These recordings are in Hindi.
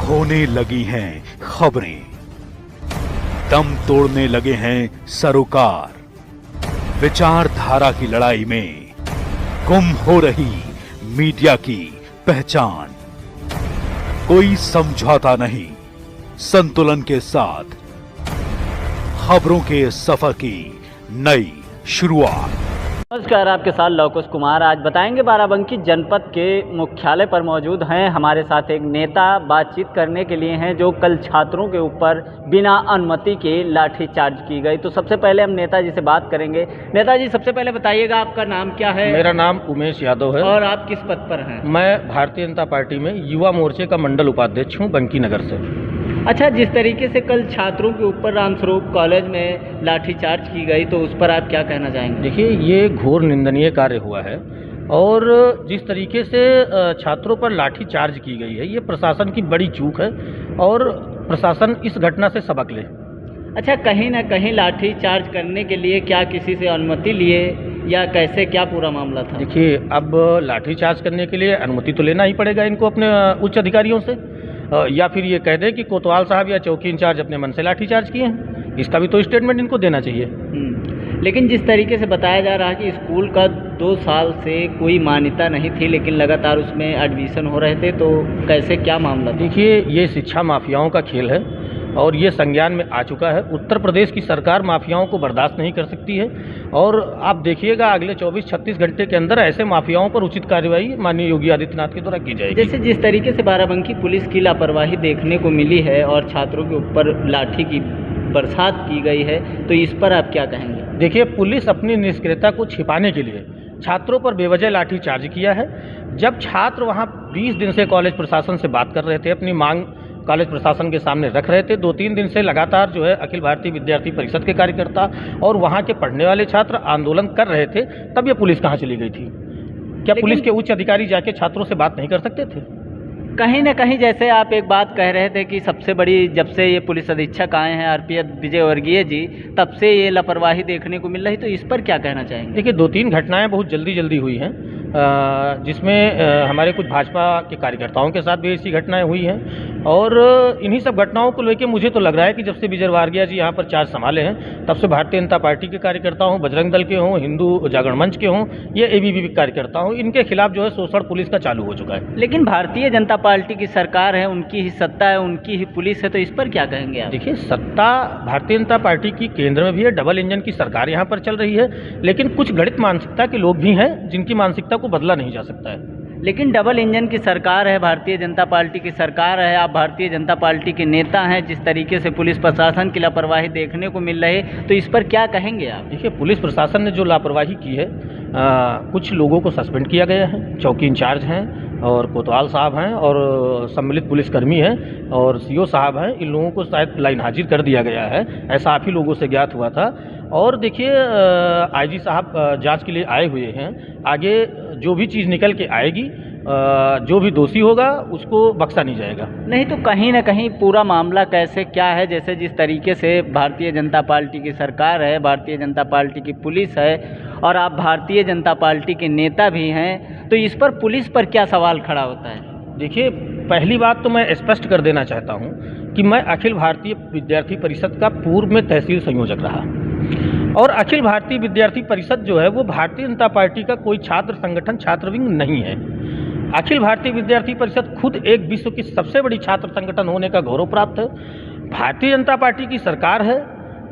होने लगी हैं खबरें, दम तोड़ने लगे हैं सरोकार, विचारधारा की लड़ाई में गुम हो रही मीडिया की पहचान। कोई समझौता नहीं, संतुलन के साथ खबरों के सफर की नई शुरुआत। नमस्कार, आपके साथ लवकुश कुमार। आज बताएंगे बाराबंकी जनपद के मुख्यालय पर मौजूद हैं हमारे साथ एक नेता बातचीत करने के लिए हैं जो कल छात्रों के ऊपर बिना अनुमति के लाठीचार्ज की गई। तो सबसे पहले हम नेताजी से बात करेंगे। नेताजी, सबसे पहले बताइएगा आपका नाम क्या है? मेरा नाम उमेश यादव है। और आप किस पद पर हैं? मैं भारतीय जनता पार्टी में युवा मोर्चे का मंडल उपाध्यक्ष हूँ, बंकी नगर से। अच्छा, जिस तरीके से कल छात्रों के ऊपर रामस्वरूप कॉलेज में लाठीचार्ज की गई, तो उस पर आप क्या कहना चाहेंगे? देखिए, ये घोर निंदनीय कार्य हुआ है और जिस तरीके से छात्रों पर लाठीचार्ज की गई है, ये प्रशासन की बड़ी चूक है और प्रशासन इस घटना से सबक ले। अच्छा, कहीं ना कहीं लाठीचार्ज करने के लिए क्या किसी से अनुमति लिए या कैसे, क्या पूरा मामला था? देखिए, अब लाठीचार्ज करने के लिए अनुमति तो लेना ही पड़ेगा इनको अपने उच्च अधिकारियों से, या फिर ये कह दे कि कोतवाल साहब या चौकी इंचार्ज अपने मन से लाठीचार्ज किए हैं। इसका भी तो स्टेटमेंट इनको देना चाहिए। लेकिन जिस तरीके से बताया जा रहा है कि स्कूल का 2 साल से कोई मान्यता नहीं थी, लेकिन लगातार उसमें एडमिशन हो रहे थे, तो कैसे, क्या मामला? देखिए, ये शिक्षा माफियाओं का खेल है और ये संज्ञान में आ चुका है। उत्तर प्रदेश की सरकार माफियाओं को बर्दाश्त नहीं कर सकती है और आप देखिएगा अगले 24-36 घंटे के अंदर ऐसे माफियाओं पर उचित कार्रवाई माननीय योगी आदित्यनाथ के द्वारा की जाएगी। जैसे जिस तरीके से बाराबंकी पुलिस की लापरवाही देखने को मिली है और छात्रों के ऊपर लाठी की बरसात की गई है, तो इस पर आप क्या कहेंगे? देखिए, पुलिस अपनी निष्क्रियता को छिपाने के लिए छात्रों पर बेवजह लाठीचार्ज किया है। जब छात्र वहाँ 20 दिन से कॉलेज प्रशासन से बात कर रहे थे, अपनी मांग कॉलेज प्रशासन के सामने रख रहे थे, 2-3 दिन से लगातार जो है अखिल भारतीय विद्यार्थी परिषद के कार्यकर्ता और वहाँ के पढ़ने वाले छात्र आंदोलन कर रहे थे, तब ये पुलिस कहाँ चली गई थी? क्या पुलिस के उच्च अधिकारी जाके छात्रों से बात नहीं कर सकते थे? कहीं ना कहीं जैसे आप एक बात कह रहे थे कि सबसे बड़ी, जब से ये पुलिस अधीक्षक आए हैं आरपीएफ विजय वर्गीय जी, तब से ये लापरवाही देखने को मिल रही, तो इस पर क्या कहना चाहेंगे? देखिए, 2-3 घटनाएं बहुत जल्दी हुई हैं, जिसमें हमारे कुछ भाजपा के कार्यकर्ताओं के साथ भी ऐसी घटनाएं हुई हैं और इन्हीं सब घटनाओं को लेकर मुझे तो लग रहा है कि जब से विजय वर्गीय जी यहाँ पर चार्ज संभाले हैं, तब से भारतीय जनता पार्टी के कार्यकर्ता हों, बजरंग दल के हों, हिंदू जागरण मंच के हों, ये एबीवीपी के कार्यकर्ता हों, इनके खिलाफ जो है शोषण पुलिस का चालू हो चुका है। लेकिन भारतीय जनता पार्टी की सरकार है, उनकी ही सत्ता है, उनकी ही पुलिस है, तो इस पर क्या कहेंगे आप? देखिए, सत्ता भारतीय जनता पार्टी की केंद्र में भी है, डबल इंजन की सरकार यहाँ पर चल रही है, लेकिन कुछ गणित मानसिकता के लोग भी हैं जिनकी मानसिकता को बदला नहीं जा सकता है। लेकिन डबल इंजन की सरकार है, भारतीय जनता पार्टी की सरकार है, आप भारतीय जनता पार्टी के नेता हैं, जिस तरीके से पुलिस प्रशासन की लापरवाही देखने को मिल रही, तो इस पर क्या कहेंगे आप? देखिए, पुलिस प्रशासन ने जो लापरवाही की है, कुछ लोगों को सस्पेंड किया गया है, चौकी इंचार्ज हैं और कोतवाल साहब हैं और सम्मिलित पुलिसकर्मी हैं और सीओ साहब हैं, इन लोगों को शायद लाइन हाजिर कर दिया गया है, ऐसा आप ही लोगों से ज्ञात हुआ था। और देखिए, आईजी साहब जांच के लिए आए हुए हैं, आगे जो भी चीज़ निकल के आएगी, जो भी दोषी होगा उसको बख्शा नहीं जाएगा। नहीं तो कहीं ना कहीं पूरा मामला कैसे, क्या है? जैसे जिस तरीके से भारतीय जनता पार्टी की सरकार है, भारतीय जनता पार्टी की पुलिस है और आप भारतीय जनता पार्टी के नेता भी हैं, तो इस पर पुलिस पर क्या सवाल खड़ा होता है? देखिए, पहली बात तो मैं स्पष्ट कर देना चाहता हूं कि मैं अखिल भारतीय विद्यार्थी परिषद का पूर्व में तहसील संयोजक रहा और अखिल भारतीय विद्यार्थी परिषद जो है वो भारतीय जनता पार्टी का कोई छात्र संगठन, छात्र विंग नहीं है। अखिल भारतीय विद्यार्थी परिषद खुद एक विश्व की सबसे बड़ी छात्र संगठन होने का गौरव प्राप्त है। भारतीय जनता पार्टी की सरकार है,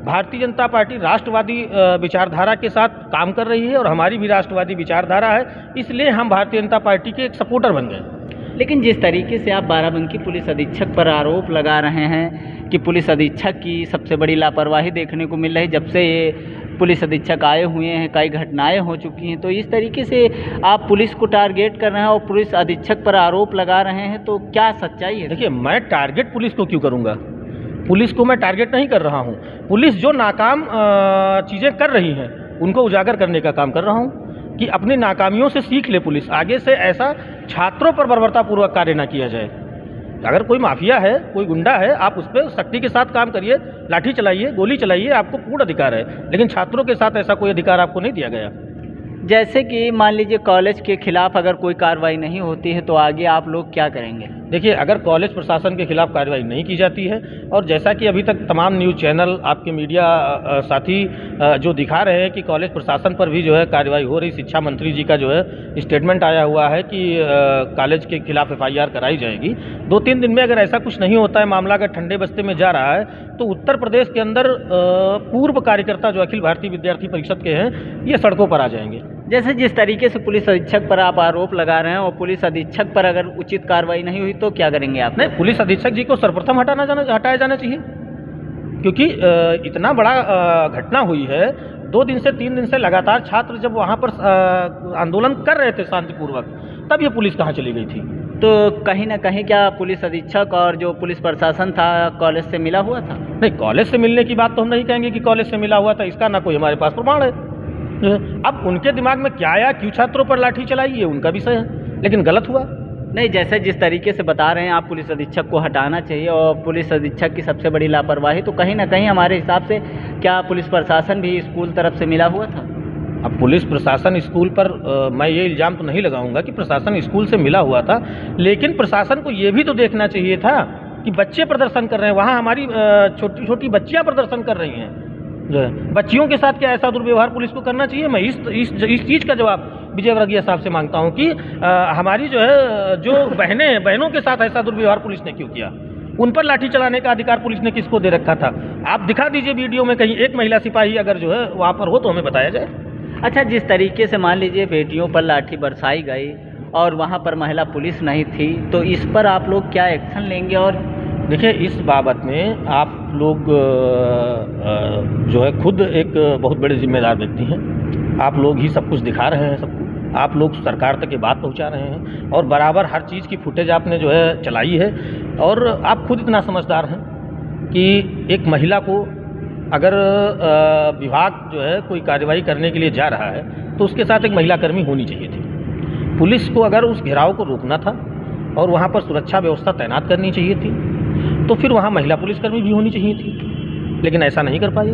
भारतीय जनता पार्टी राष्ट्रवादी विचारधारा के साथ काम कर रही है और हमारी भी राष्ट्रवादी विचारधारा है, इसलिए हम भारतीय जनता पार्टी के एक सपोर्टर बन गए। लेकिन जिस तरीके से आप बाराबंकी पुलिस अधीक्षक पर आरोप लगा रहे हैं कि पुलिस अधीक्षक की सबसे बड़ी लापरवाही देखने को मिल रही, जब से ये पुलिस अधीक्षक आए हुए हैं कई घटनाएं हो चुकी हैं, तो इस तरीके से आप पुलिस को टारगेट कर रहे हैं और पुलिस अधीक्षक पर आरोप लगा रहे हैं, तो क्या सच्चाई है? देखिए, मैं टारगेट पुलिस को क्यों करूँगा? पुलिस को मैं टारगेट नहीं कर रहा हूँ। पुलिस जो नाकाम चीज़ें कर रही हैं उनको उजागर करने का काम कर रहा हूँ कि अपनी नाकामियों से सीख ले पुलिस, आगे से ऐसा छात्रों पर बर्बरतापूर्वक कार्य ना किया जाए। अगर कोई माफिया है, कोई गुंडा है, आप उस पर सख्ती के साथ काम करिए, लाठी चलाइए, गोली चलाइए, आपको पूर्ण अधिकार है, लेकिन छात्रों के साथ ऐसा कोई अधिकार आपको नहीं दिया गया। जैसे कि मान लीजिए कॉलेज के खिलाफ अगर कोई कार्रवाई नहीं होती है तो आगे आप लोग क्या करेंगे? देखिए, अगर कॉलेज प्रशासन के खिलाफ कार्रवाई नहीं की जाती है, और जैसा कि अभी तक तमाम न्यूज़ चैनल, आपके मीडिया साथी जो दिखा रहे हैं कि कॉलेज प्रशासन पर भी जो है कार्रवाई हो रही, शिक्षा मंत्री जी का जो है स्टेटमेंट आया हुआ है कि कॉलेज के खिलाफ FIR कराई जाएगी। 2-3 दिन में अगर ऐसा कुछ नहीं होता है, मामला अगर ठंडे बस्ते में जा रहा है, तो उत्तर प्रदेश के अंदर पूर्व कार्यकर्ता जो अखिल भारतीय विद्यार्थी परिषद के हैं, ये सड़कों पर आ जाएंगे। जैसे जिस तरीके से पुलिस अधीक्षक पर आप आरोप लगा रहे हैं और पुलिस अधीक्षक पर अगर उचित कार्रवाई नहीं हुई तो क्या करेंगे आप? नहीं, पुलिस अधीक्षक जी को सर्वप्रथम हटाया जाना चाहिए, क्योंकि इतना बड़ा घटना हुई है। 2 दिन से 3 दिन से लगातार छात्र जब वहाँ पर आंदोलन कर रहे थे शांतिपूर्वक, तब ये पुलिस कहाँ चली गई थी? तो कहीं ना कहीं क्या पुलिस अधीक्षक और जो पुलिस प्रशासन था कॉलेज से मिला हुआ था? नहीं, कॉलेज से मिलने की बात तो हम नहीं कहेंगे कि कॉलेज से मिला हुआ था, इसका ना कोई हमारे पास प्रमाण है। अब उनके दिमाग में क्या आया, क्यों छात्रों पर लाठी चलाई, ये उनका विषय है, लेकिन गलत हुआ। नहीं, जैसे जिस तरीके से बता रहे हैं आप पुलिस अधीक्षक को हटाना चाहिए और पुलिस अधीक्षक की सबसे बड़ी लापरवाही, तो कहीं ना कहीं हमारे हिसाब से क्या पुलिस प्रशासन भी स्कूल तरफ से मिला हुआ था? अब पुलिस प्रशासन स्कूल पर मैं ये इल्ज़ाम तो नहीं लगाऊंगा कि प्रशासन स्कूल से मिला हुआ था, लेकिन प्रशासन को ये भी तो देखना चाहिए था कि बच्चे प्रदर्शन कर रहे हैं, वहाँ हमारी छोटी छोटी बच्चियाँ प्रदर्शन कर रही हैं जो है, बच्चियों के साथ क्या ऐसा दुर्व्यवहार पुलिस को करना चाहिए? मैं इस चीज़ का जवाब विजय वर्गीय साहब से मांगता हूं कि हमारी जो है जो बहनों के साथ ऐसा दुर्व्यवहार पुलिस ने क्यों किया? उन पर लाठी चलाने का अधिकार पुलिस ने किसको दे रखा था? आप दिखा दीजिए वीडियो में कहीं एक महिला सिपाही अगर जो है वहाँ पर हो तो हमें बताया जाए। अच्छा, जिस तरीके से मान लीजिए बेटियों पर लाठी बरसाई गई और वहाँ पर महिला पुलिस नहीं थी, तो इस पर आप लोग क्या एक्शन लेंगे? और देखिए, इस बाबत में आप लोग जो है खुद एक बहुत बड़े जिम्मेदार व्यक्ति हैं। आप लोग ही सब कुछ दिखा रहे हैं सबको, आप लोग सरकार तक ये बात पहुंचा रहे हैं और बराबर हर चीज़ की फुटेज आपने जो है चलाई है। और आप खुद इतना समझदार हैं कि एक महिला को अगर विभाग जो है कोई कार्रवाई करने के लिए जा रहा है तो उसके साथ एक महिला कर्मी होनी चाहिए थी। पुलिस को अगर उस घेराव को रोकना था और वहाँ पर सुरक्षा व्यवस्था तैनात करनी चाहिए थी, तो फिर वहाँ महिला पुलिसकर्मी भी होनी चाहिए थी, लेकिन ऐसा नहीं कर पाई।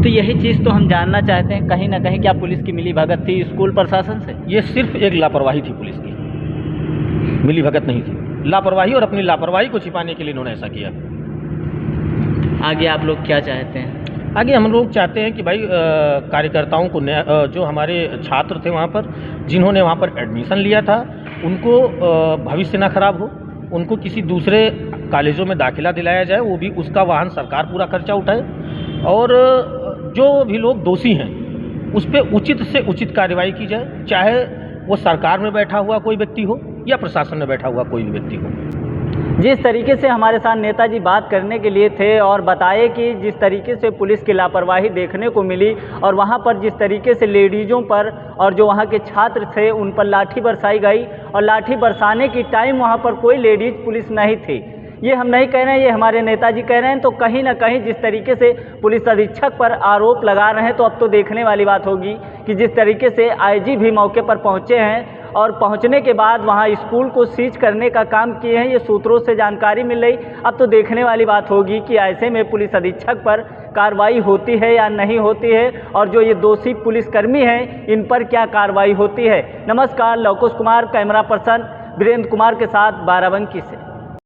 तो यही चीज़ तो हम जानना चाहते हैं, कहीं ना कहीं क्या पुलिस की मिलीभगत थी स्कूल प्रशासन से? ये सिर्फ एक लापरवाही थी पुलिस की, मिलीभगत नहीं थी। लापरवाही, और अपनी लापरवाही को छिपाने के लिए इन्होंने ऐसा किया। आगे आप लोग क्या चाहते हैं? आगे हम लोग चाहते हैं कि भाई कार्यकर्ताओं को जो हमारे छात्र थे वहाँ पर, जिन्होंने वहाँ पर एडमिशन लिया था, उनको भविष्य ना खराब हो, उनको किसी दूसरे कॉलेजों में दाखिला दिलाया जाए, वो भी उसका वाहन सरकार पूरा खर्चा उठाए, और जो भी लोग दोषी हैं उस पर उचित से उचित कार्रवाई की जाए, चाहे वो सरकार में बैठा हुआ कोई व्यक्ति हो या प्रशासन में बैठा हुआ कोई भी व्यक्ति हो। जिस तरीके से हमारे साथ नेताजी बात करने के लिए थे और बताए कि जिस तरीके से पुलिस की लापरवाही देखने को मिली और वहाँ पर जिस तरीके से लेडीज़ों पर और जो वहाँ के छात्र थे उन पर लाठी बरसाई गई, और लाठी बरसाने की टाइम वहाँ पर कोई लेडीज़ पुलिस नहीं थी, ये हम नहीं कह रहे हैं, ये हमारे नेताजी कह रहे हैं। तो कहीं ना कहीं जिस तरीके से पुलिस अधीक्षक पर आरोप लगा रहे हैं, तो अब तो देखने वाली बात होगी कि जिस तरीके से IG भी मौके पर पहुँचे हैं और पहुंचने के बाद वहां स्कूल को सीज करने का काम किए हैं, ये सूत्रों से जानकारी मिल रही। अब तो देखने वाली बात होगी कि ऐसे में पुलिस अधीक्षक पर कार्रवाई होती है या नहीं होती है, और जो ये दोषी पुलिसकर्मी हैं इन पर क्या कार्रवाई होती है। नमस्कार, लवकुश कुमार, कैमरा पर्सन वीरेंद्र कुमार के साथ बाराबंकी से।